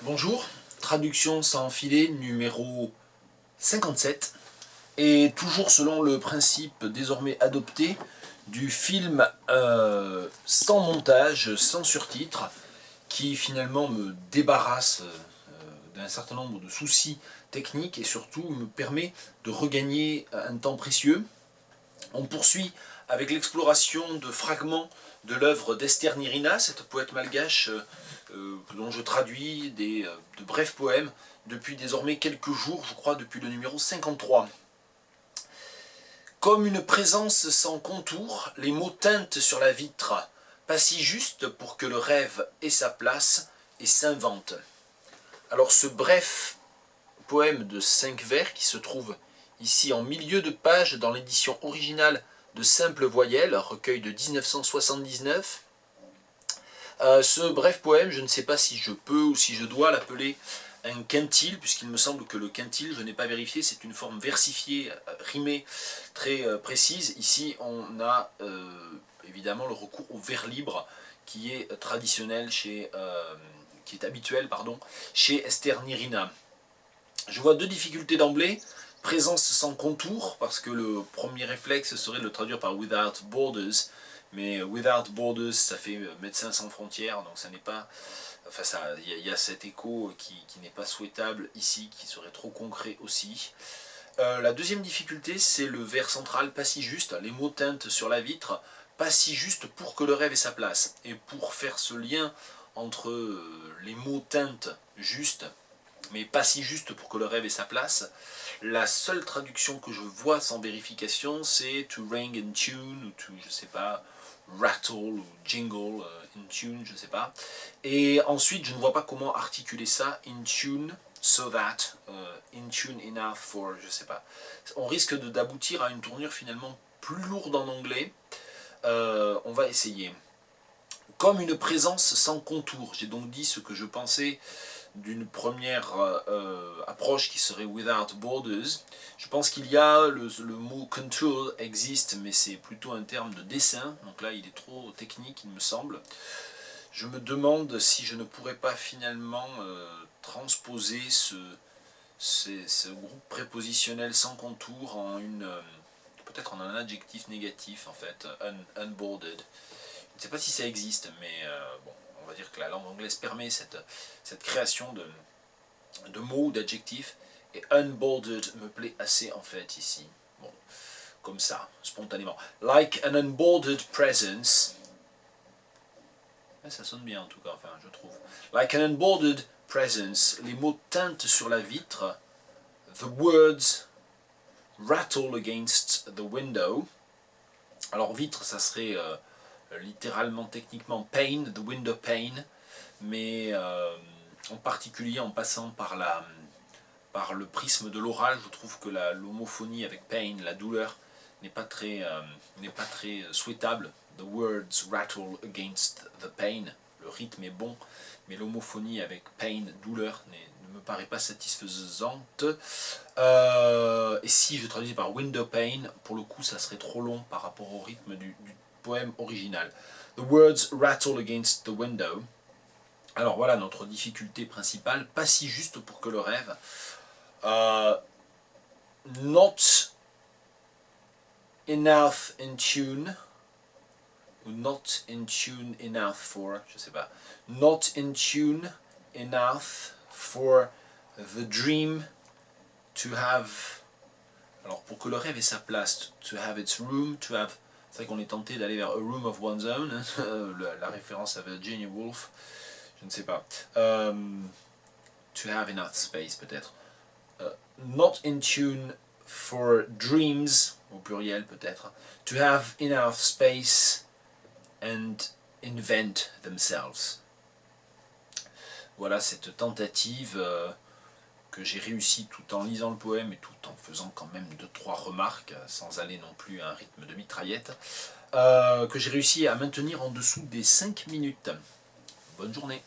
Bonjour, traduction sans filet numéro 57, et toujours selon le principe désormais adopté du film sans montage, sans surtitres, qui finalement me débarrasse d'un certain nombre de soucis techniques et surtout me permet de regagner un temps précieux. On poursuit avec l'exploration de fragments de l'œuvre d'Esther Nirina, cette poète malgache dont je traduis de brefs poèmes depuis désormais quelques jours, je crois depuis le numéro 53. Comme une présence sans contour, les mots teintent sur la vitre, pas si juste pour que le rêve ait sa place et s'invente. Alors ce bref poème de 5 vers qui se trouve ici en milieu de page dans l'édition originale de Simple Voyelle, recueil de 1979. Ce bref poème, je ne sais pas si je peux ou si je dois l'appeler un quintile, puisqu'il me semble que le quintile, je n'ai pas vérifié, c'est une forme versifiée, rimée, très précise. Ici, on a évidemment le recours au vers libre, qui est traditionnel qui est habituel, chez Esther Nirina. Je vois deux difficultés d'emblée. Présence sans contour, parce que le premier réflexe serait de le traduire par Without Borders, mais Without Borders, ça fait Médecins sans frontières, donc ça n'est pas... Enfin, il y a cet écho qui n'est pas souhaitable ici, qui serait trop concret aussi. La deuxième difficulté, c'est le vers central, pas si juste, les mots teintent sur la vitre, pas si juste pour que le rêve ait sa place. Et pour faire ce lien entre les mots teintent juste, mais pas si juste pour que le rêve ait sa place, la seule traduction que je vois sans vérification, c'est to ring in tune, ou to, je sais pas, rattle ou jingle in tune, je sais pas. Et ensuite, je ne vois pas comment articuler ça, in tune, so that, in tune enough for, je sais pas. On risque d'aboutir à une tournure finalement plus lourde en anglais. On va essayer. Comme une présence sans contour, j'ai donc dit ce que je pensais d'une première approche qui serait Without Borders. Je pense qu'il y a le mot contour existe, mais c'est plutôt un terme de dessin, donc là il est trop technique il me semble. Je me demande si je ne pourrais pas finalement transposer ce groupe prépositionnel sans contour en peut-être en un adjectif négatif en fait, unboarded. Je ne sais pas si ça existe, mais bon, on va dire que la langue anglaise permet cette création de mots ou d'adjectifs, et unboarded me plaît assez en fait ici. Bon, comme ça, spontanément. Like an unboarded presence. Ça sonne bien en tout cas, enfin je trouve. Like an unboarded presence, les mots teintent sur la vitre. The words rattle against the window. Alors vitre, ça serait littéralement, techniquement, pane, the window pane, mais en particulier en passant par le prisme de l'oral, je trouve que l'homophonie avec pain, la douleur, n'est pas très souhaitable. The words rattle against the pain, le rythme est bon, mais l'homophonie avec pain, douleur, ne me paraît pas satisfaisante. Et si je traduis par window pane, pour le coup ça serait trop long par rapport au rythme du poème original. The words rattle against the window. Alors voilà notre difficulté principale, pas si juste pour que le rêve. Not enough in tune, ou not in tune enough for, je sais pas. Not in tune enough for the dream to have. Alors pour que le rêve ait sa place, to have its room, to have. C'est vrai qu'on est tenté d'aller vers A Room of One's Own, la référence à Virginia Woolf, je ne sais pas. To have enough space peut-être. Not in tune for dreams, au pluriel peut-être. To have enough space and invent themselves. Voilà cette tentative que j'ai réussi tout en lisant le poème et tout en faisant quand même 2-3 remarques, sans aller non plus à un rythme de mitraillette, que j'ai réussi à maintenir en dessous des 5 minutes. Bonne journée.